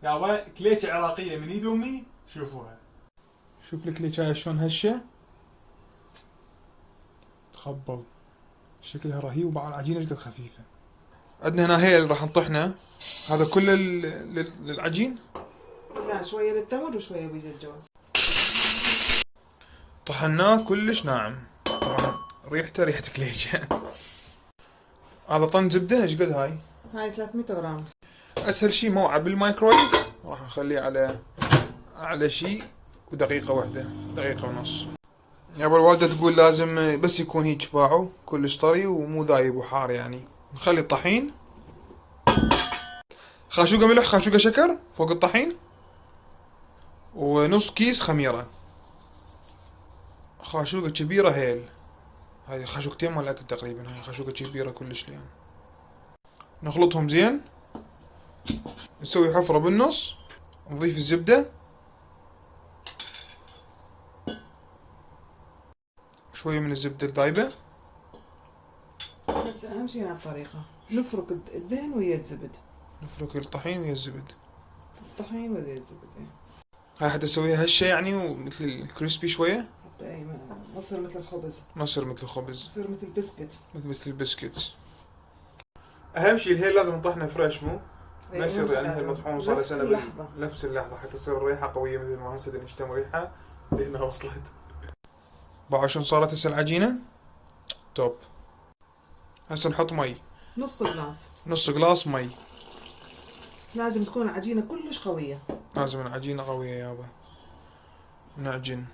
يابا كليكة عراقية من ايد امي، شوفوها. شوف الكليكة شلون هشة، تخبل، شكلها رهيب وبعض العجينة جد خفيفة. عندنا هنا هيل راح نطحنه، هذا كله للعجين. لا، شوية للتمر وشوية بيد الجوز. طحناه كلش ناعم، طبعا ريحته ريحة كليجة. هذا طن زبدة، ايش قد هاي؟ هاي 300 غرام. اسهل شي موعة بالمايكرويف، راح نخليه على اعلى شي، ودقيقة واحدة، دقيقة ونص. يابا الوالدة تقول لازم بس يكون هيج باعه كلش طري ومو ذايب وحار يعني. نخلي الطحين، خاشوقة ملح خاشوقة شكر فوق الطحين، ونص كيس خميرة، خاشوقة كبيرة هيل، هاي خاشوقتين مال الاكل تقريبا، هاي خاشوقة كبيرة كلش ليان. نخلطهم زين، نسوي حفرة بالنص، نضيف الزبدة، شوية من الزبدة الذايبة. بس أهم شي هالطريقة، نفرك الدهن ويا الزبد. نفرك الطحين ويا الزبد، الطحين ويا الزبد. هاي حتى اسويها هشة يعني ومثل الكريسبي شوية، حتى أي ما تصير مثل الخبز، ما تصير مثل الخبز، تصير مثل البسكت. مثل البسكتس. اهم شي الهيل لازم نطحنه فريش، مو ما يصير يعني الهيل مطحون صار له سنة نفس اللحظة، حتى تصير الريحة قوية مثل ما هسه نشتم ريحة لهنا وصلت. باعوا شلون صارت هسه العجينة؟ توب. هسه نحط مي، نص جلاس. نص جلاس مي. لازم تكون عجينة كلش قوية. لازم العجينة قوية يابا. نعجن.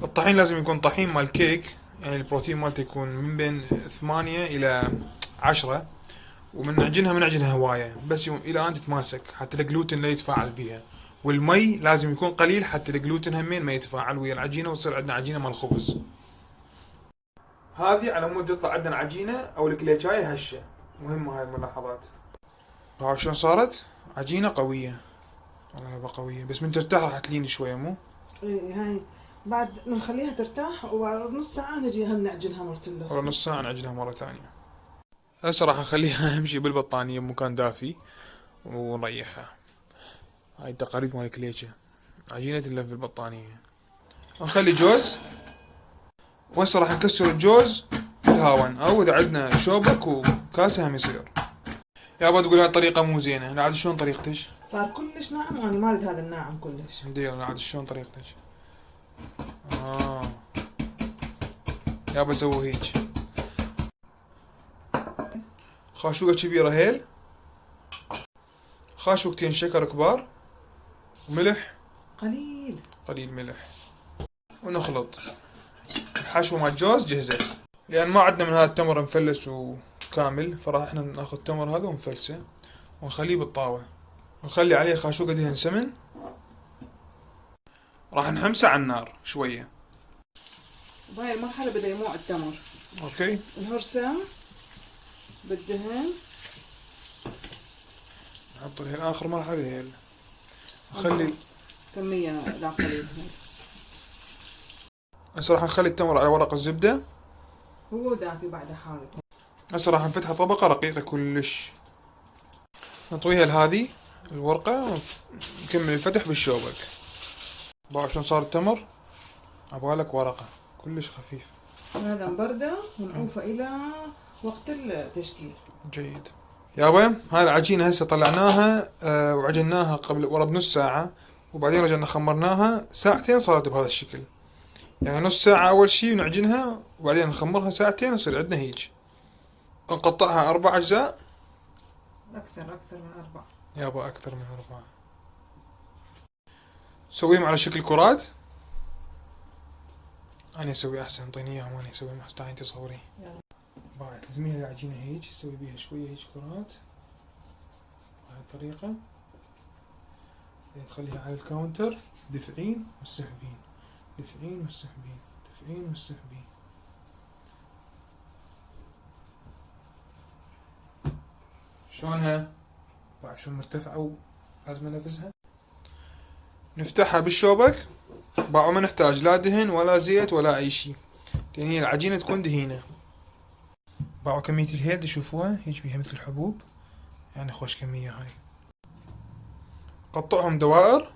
الطحين لازم يكون طحين مال كيك، يعني البروتين مالته يكون من بين 8 إلى 10، ومن نعجنها هواية بس إلى أن تتماسك حتى الجلوتين لا يتفاعل بيها، والمي لازم يكون قليل حتى الجلوتين همين ما يتفاعل ويا العجينة وتصير عندنا عجينة مال خبز. هذه على مود يطلع عندنا عجينة أو الكليشاية هشة، مهمة هاي الملاحظات. شلون صارت؟ عجينة قوية، والله يابا قوية، بس من ترتاح راح تلين شوية مو؟ إيه، هاي بعد نخليها ترتاح وبعد نص ساعة نجي هم نعجنها مرة ورا الأخرى. نص ساعة نعجنها مرة ثانية. هسه راح نخليها أهم شي بالبطانية بمكان دافي ونريحها. هاي التقاليد مال الكليشة، عجينة تلف بالبطانية. نخلي جوز، وهسه راح نكسر الجوز بالهاون، او اذا عندنا شوبك وكاسة هم يصير. يابا تقول هاي الطريقة مو زينة، لا عاد شلون طريقتك؟ صار كلش ناعم وانا ما اريد هذا الناعم كلش. دير لا عاد شلون طريقتك؟ يابا سوي هيج، خاشوقة كبيرة هيل، خاشوقتين شكر كبار، وملح قليل ملح، ونخلط. الحشوة مال الجوز جهزت، لأن ما عندنا من هذا التمر مفلس وكامل، فراح احنا ناخذ التمر هذا ونفلسه ونخليه بالطاوة، ونخلي عليه خاشوقة دهن سمن، راح نحمسه على النار شوية. بهاي المرحلة بدا يموع التمر. اوكي. الهرسة بالدهن نحط الهيل اخر مرحلة الهيل، نخلي كمية لا قليل. هسه راح نخلي التمر على ورق الزبدة، هو دافي بعد حار. هسه راح نفتحها طبقة رقيقة كلش، نطويها لهذه الورقة ونكمل الفتح بالشوبك. باعوا شلون صار التمر؟ عبالك ورقة كلش خفيف. هذا مبردة ونعوفه إلى وقت التشكيل. جيد. يابا هاي العجينة هسه طلعناها وعجناها قبل ورا بنص ساعة، وبعدين رجعنا خمرناها ساعتين، صارت بهذا الشكل. يعني نص ساعة أول شي ونعجنها، وبعدين نخمرها ساعتين يصير عندنا هيج. نقطعها 4 أجزاء. أكثر من 4. يابا أكثر من 4. سويهم على شكل كرات. أنا أسوي أحسن، انطيني إياهم وأنا أسوي محسن، تعالي تصوري. بعد تزميها العجينة هيج، تسوي بيها شوية هيج كرات بهاي الطريقة، تخليها على الكاونتر، دفعين والسحبين، دفعين والسحبين، دفعين والسحبين. شلونها؟ بعد شلون مرتفعة ولازم ننفذها. نفتحها بالشوبك، باعوا ما نحتاج لا دهن ولا زيت ولا أي شي، لأن هي العجينة تكون دهينة. باعوا كمية الهيل تشوفوها هيج بيها مثل الحبوب، يعني خوش كمية هاي. قطعهم دوائر.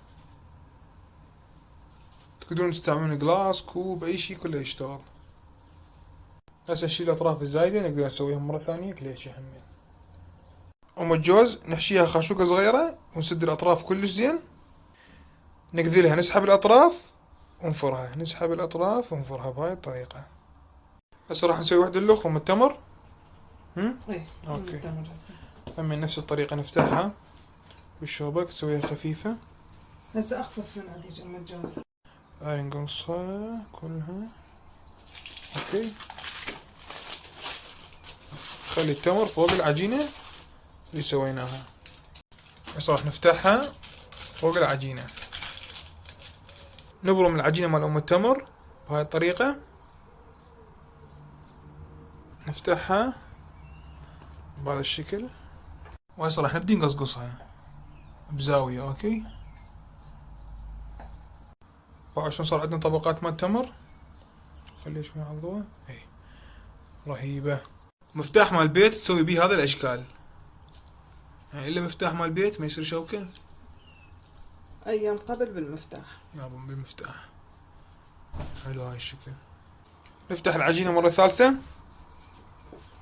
تقدرون تستعملون جلاس، كوب، اي شي كله يشتغل. هسه نشيل الاطراف الزايدة، نقدر نسويهم مرة ثانية كليشة همين. ام الجوز نحشيها خاشوقة صغيرة ونسد الاطراف كلش زين. نقذلها، نسحب الاطراف ونفرها، نسحب الاطراف ونفرها بهاي الطريقة. هسه راح نسوي وحدة اللخ ام التمر. ايه اوكي. التمر هسه. هم نفس الطريقة نفتحها بالشوبك، تسويها خفيفة. هسه اخفف من هذيك ام الجوز. هاي نقصها كلها. اوكي. خلي التمر فوق العجينة اللي سويناها. هسه راح نفتحها فوق العجينة. نبرم العجينة مال ام التمر بهاي الطريقة. نفتحها بهذا الشكل. وهسه راح نبدي نقصقصها بزاوية. اوكي. بعد شلون صار عندنا طبقات مال تمر. خليه شوي على الضوء. اي رهيبة. مفتاح مال البيت تسوي بيه هذا الاشكال، يعني الا مفتاح مال البيت ما يصير شوكة. ايام قبل بالمفتاح. يابا بالمفتاح. حلو هاي الشكل. نفتح العجينة مرة ثالثة.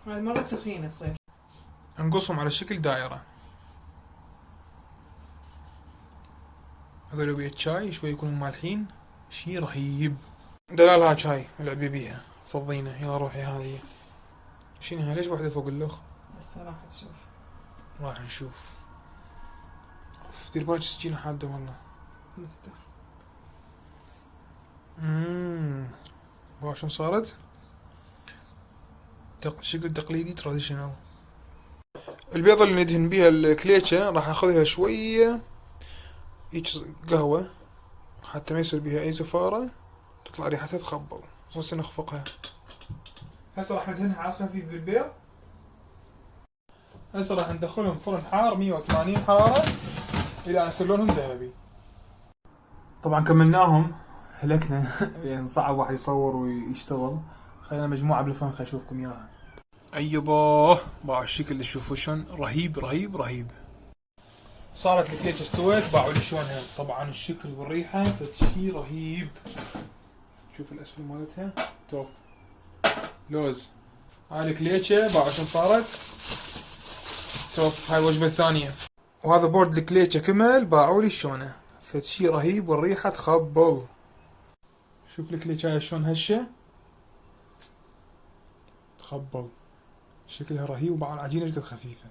هاي مرة ثخينة تصير. نقصهم على شكل دائرة. هذول بيه شاي شوي يكونوا مالحين، شي رهيب. دلالها شاي العبي بيها فضينا. يلا روحي هذه. شنو هاي؟ ليش واحدة فوق اللخ؟ هسه راح تشوف. راح نشوف. اوف دير بالك سكينة حادة والله. نفتح. شلون صارت؟ شكل تقليدي تراديشنال. البيضة اللي ندهن بيها الكليتشة راح اخذها شوية قهوة حتى ما يصير بيها اي زفارة، تطلع ريحتها تخبل. بس نخفقها. هسه راح ندهنها على خفيف بالبيض. هسه راح ندخلهم فرن حار 180 حرارة الى ان يصير لونهم ذهبي. طبعا كملناهم. هلكنا يعني صعب واحد يصور ويشتغل. خلينا مجموعة بالفرن خلينا اشوفكم اياها. ايبا باعوا الشكل اللي تشوفوا شلون رهيب رهيب رهيب. صارت الكليتشة استوت. باعوا لي شلونها. طبعا الشكل والريحة فتشي رهيب. شوف الاسفل مالتها توب لوز. هاي الكليتشة باعوا شلون صارت توب. هاي الوجبة الثانية. وهذا بورد الكليتشة كمل باعوا لي شلونه فتشي رهيب والريحة تخبل. شوف الكليتشة شلون هشة تخبل. شكلها رهيب ومع العجينة جدا خفيفة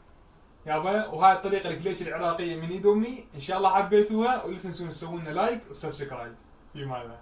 يابا. وهاي الطريقة الكليتشة العراقية من ايد امي. ان شاء الله حبيتوها ولا تنسون تسوون لايك وسبسكرايب. في ماذا